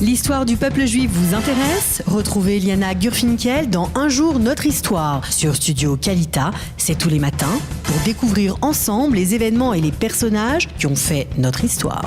L'histoire du peuple juif vous intéresse? Retrouvez Eliana Gurfinkel dans Un jour notre histoire sur Studio Kalita. C'est tous les matins pour découvrir ensemble les événements et les personnages qui ont fait notre histoire.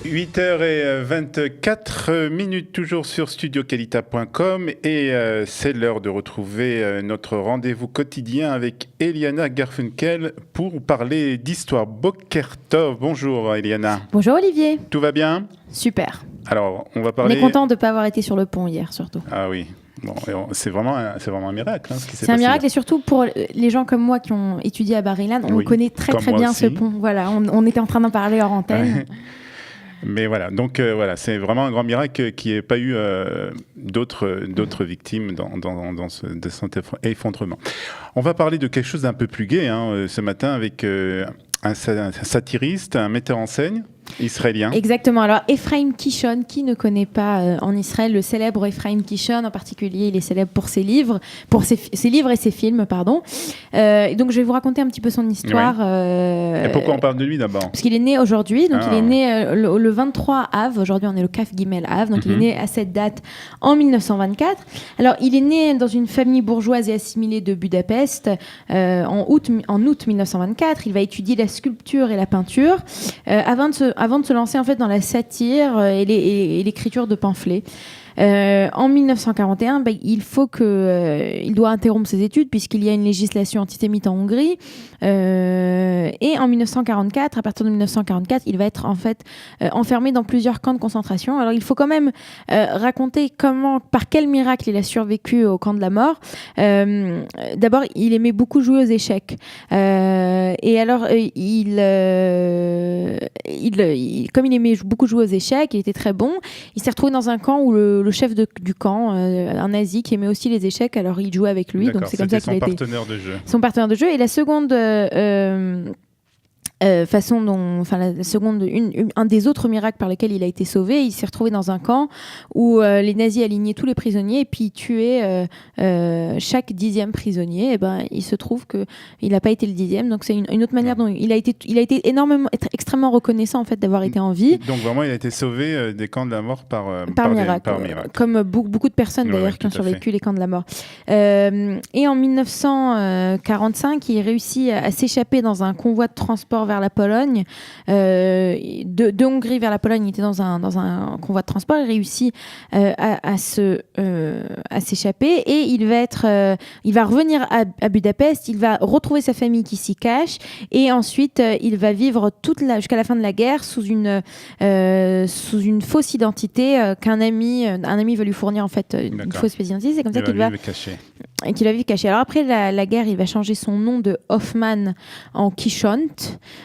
8h24 toujours sur studiokalita.com et c'est l'heure de retrouver notre rendez-vous quotidien avec Eliana Gurfinkel pour parler d'histoire. Boker Tov. Bonjour Eliana. Bonjour Olivier. Tout va bien? Super. Alors, on va parler... On est content de ne pas avoir été sur le pont hier, surtout. Ah oui. Bon, c'est vraiment un miracle. Ce qui s'est c'est un passé miracle hier. Et surtout pour les gens comme moi qui ont étudié à Bar-Ilan, on connaît très bien ce pont. Voilà, on était en train d'en parler hors antenne. Mais voilà, donc c'est vraiment un grand miracle qu'il n'y ait pas eu d'autres victimes dans cet effondrement. On va parler de quelque chose d'un peu plus gai ce matin avec un satiriste, un metteur en scène israélien. Exactement. Alors, Ephraim Kishon, qui ne connaît pas en Israël le célèbre Ephraim Kishon, en particulier, il est célèbre pour ses livres et ses films, pardon. Donc, je vais vous raconter un petit peu son histoire. Ouais. Et pourquoi on parle de lui d'abord? Parce qu'il est né aujourd'hui. Donc, il est né le 23 Av. Aujourd'hui, on est le Kaf Gimel Av. Donc, il est né à cette date en 1924. Alors, il est né dans une famille bourgeoise et assimilée de Budapest en août 1924. Il va étudier la sculpture et la peinture avant de se lancer en fait dans la satire et l'écriture de pamphlets. En 1941, il doit interrompre ses études puisqu'il y a une législation antisémite en Hongrie. Et en 1944, à partir de 1944, il va être en fait enfermé dans plusieurs camps de concentration. Alors il faut quand même raconter par quel miracle il a survécu au camp de la mort. D'abord, il aimait beaucoup jouer aux échecs. Et alors, comme il aimait beaucoup jouer aux échecs, il était très bon. Il s'est retrouvé dans un camp où le chef du camp, un nazi qui aimait aussi les échecs, alors il jouait avec lui. D'accord, donc c'est comme ça qu'il a été son partenaire de jeu. Et la seconde un des autres miracles par lesquels il a été sauvé, il s'est retrouvé dans un camp où les nazis alignaient tous les prisonniers et puis tuaient chaque 10e prisonnier. Et il se trouve que il n'a pas été le 10e, donc c'est une autre manière dont il a été extrêmement reconnaissant en fait d'avoir été en vie. Donc vraiment, il a été sauvé des camps de la mort par miracle, comme beaucoup de personnes d'ailleurs qui ont survécu les camps de la mort. Et en 1945, il réussit à s'échapper dans un convoi de transport vers la Pologne, de Hongrie vers la Pologne. Il était dans un convoi de transport. Il réussit à s'échapper et il va revenir à Budapest. Il va retrouver sa famille qui s'y cache et ensuite il va vivre jusqu'à la fin de la guerre sous une fausse identité qu'un ami veut lui fournir en fait une fausse identité. C'est comme ça qu'il va vivre caché. Alors après la guerre, il va changer son nom de Hoffman en Kishont.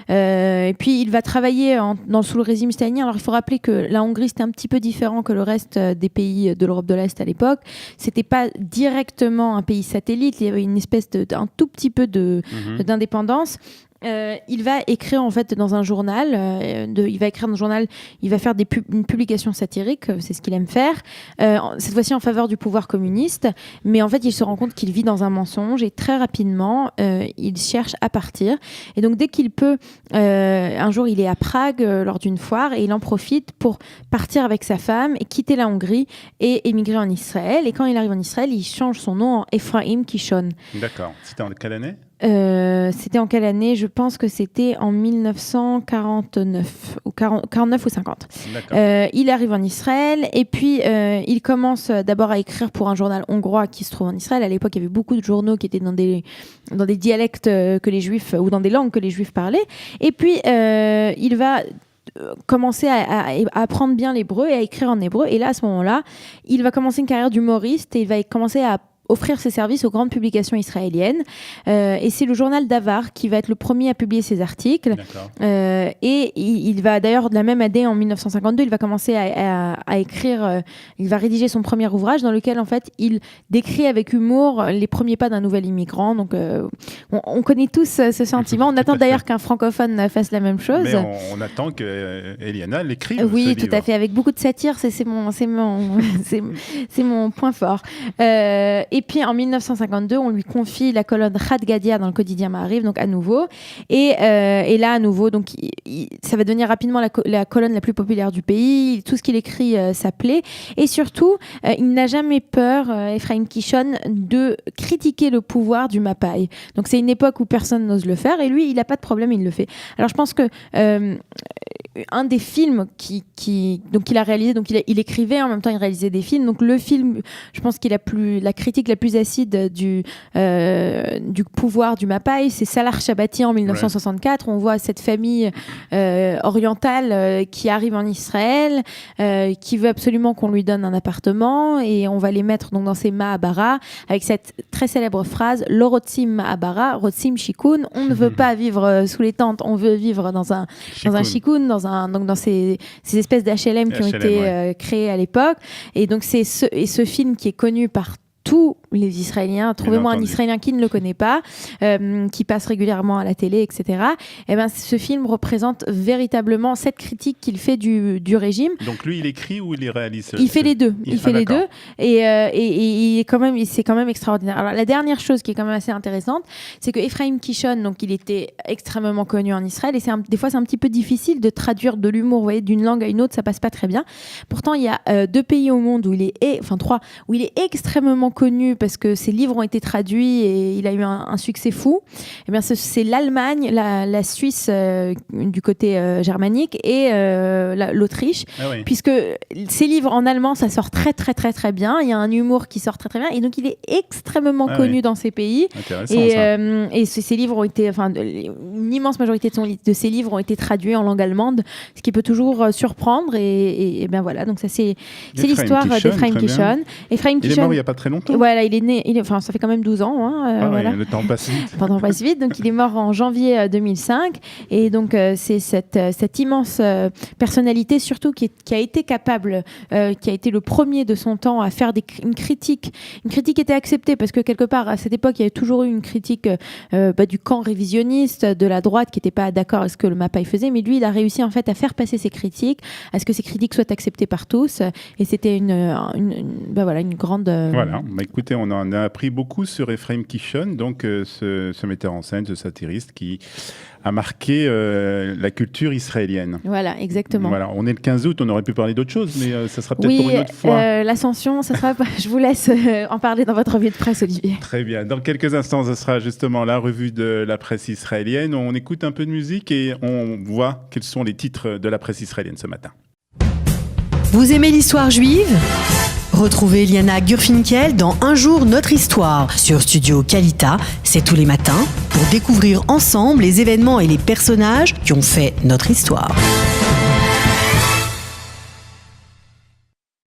Et puis il va travailler sous le régime stalinien. Alors il faut rappeler que la Hongrie c'était un petit peu différent que le reste des pays de l'Europe de l'Est à l'époque. C'était pas directement un pays satellite. Il y avait une espèce un tout petit peu d'indépendance. Il va écrire en fait dans un journal. Il va faire une publication satirique, c'est ce qu'il aime faire. Cette fois-ci en faveur du pouvoir communiste, mais en fait il se rend compte qu'il vit dans un mensonge et très rapidement il cherche à partir. Et donc dès qu'il peut, un jour il est à Prague lors d'une foire et il en profite pour partir avec sa femme et quitter la Hongrie et émigrer en Israël. Et quand il arrive en Israël, il change son nom en Ephraim Kishon. D'accord. C'était en quelle année? C'était en quelle année? Je pense que c'était en 1949 ou 49 ou 50. Il arrive en Israël et puis il commence d'abord à écrire pour un journal hongrois qui se trouve en Israël. À l'époque, il y avait beaucoup de journaux qui étaient dans des dialectes que les Juifs ou dans des langues que les Juifs parlaient. Et puis il va commencer à apprendre bien l'hébreu et à écrire en hébreu. Et là, à ce moment-là, il va commencer une carrière d'humoriste et il va commencer à offrir ses services aux grandes publications israéliennes. Et c'est le journal Davar qui va être le premier à publier ses articles. Et il va d'ailleurs, de la même année, en 1952, il va commencer à écrire, il va rédiger son premier ouvrage dans lequel, en fait, il décrit avec humour les premiers pas d'un nouvel immigrant. Donc, on connaît tous ce sentiment. On attend d'ailleurs qu'un francophone fasse la même chose. Mais on attend qu'Eliana l'écrive. Oui, tout à fait, avec beaucoup de satire. C'est mon point fort. Et Et puis en 1952, on lui confie la colonne Khat Gadia dans le quotidien Maariv, donc à nouveau. Et là, à nouveau, donc, ça va devenir rapidement la colonne la plus populaire du pays. Tout ce qu'il écrit, ça plaît. Et surtout, il n'a jamais peur, Ephraim Kishon, de critiquer le pouvoir du Mapai. Donc c'est une époque où personne n'ose le faire. Et lui, il n'a pas de problème, il le fait. Alors je pense que un des films qu'il a réalisé, donc il écrivait en même temps il réalisait des films, donc le film, je pense qu'il a la critique la plus acide du pouvoir du Mapai, c'est Salar Shabati en 1964. On voit cette famille orientale qui arrive en Israël, qui veut absolument qu'on lui donne un appartement, et on va les mettre donc dans ces Mahabara avec cette très célèbre phrase Lo rotzim Mahabara, rotzim shikun. On ne veut pas vivre sous les tentes, on veut vivre dans un shikun, donc dans ces espèces d'HLM qui ont été créées à l'époque. Et donc c'est ce film qui est connu par tous les Israéliens. Trouvez-moi un Israélien qui ne le connaît pas, qui passe régulièrement à la télé, etc. Et ben, ce film représente véritablement cette critique qu'il fait du régime. Donc lui, il écrit ou il les réalise? Il fait les deux. Il fait les deux. Et c'est quand même extraordinaire. Alors la dernière chose qui est quand même assez intéressante, c'est que Ephraim Kishon, donc il était extrêmement connu en Israël, et des fois c'est un petit peu difficile de traduire de l'humour. Vous voyez, d'une langue à une autre, ça passe pas très bien. Pourtant, il y a 2 pays au monde où trois, où il est extrêmement connu parce que ses livres ont été traduits et il a eu un succès fou. Eh bien, c'est l'Allemagne, la Suisse du côté germanique et l'Autriche, puisque ses livres en allemand, ça sort très très très très bien. Il y a un humour qui sort très très bien, et donc il est extrêmement connu dans ces pays. Et ses livres ont été, une immense majorité de ses livres ont été traduits en langue allemande, ce qui peut toujours surprendre. Et ben voilà, donc ça c'est l'histoire d'Ephraim Kishon. Il est mort il n'y a pas très longtemps. Voilà, il est né, ça fait quand même 12 ans. Voilà. Le temps passe vite. Le temps passe vite. Donc il est mort en janvier 2005. Et donc c'est cette immense personnalité, surtout qui a été capable, qui a été le premier de son temps à faire une critique. Une critique qui était acceptée parce que quelque part, à cette époque, il y avait toujours eu une critique du camp révisionniste, de la droite, qui n'était pas d'accord avec ce que le Mapai faisait. Mais lui, il a réussi en fait à faire passer ses critiques, à ce que ces critiques soient acceptées par tous. Et c'était une grande... Voilà, écoutez, on en a appris beaucoup sur Ephraim Kishon, donc ce metteur en scène, ce satiriste qui a marqué la culture israélienne. Voilà, exactement. Voilà, on est le 15 août, on aurait pu parler d'autre chose, mais ça sera peut-être pour une autre fois. L'ascension, ça sera... je vous laisse en parler dans votre revue de presse, Olivier. Très bien. Dans quelques instants, ce sera justement la revue de la presse israélienne. On écoute un peu de musique et on voit quels sont les titres de la presse israélienne ce matin. Vous aimez l'histoire juive ? Retrouvez Liana Gurfinkel dans Un jour notre histoire sur Studio Kalita, c'est tous les matins, pour découvrir ensemble les événements et les personnages qui ont fait notre histoire.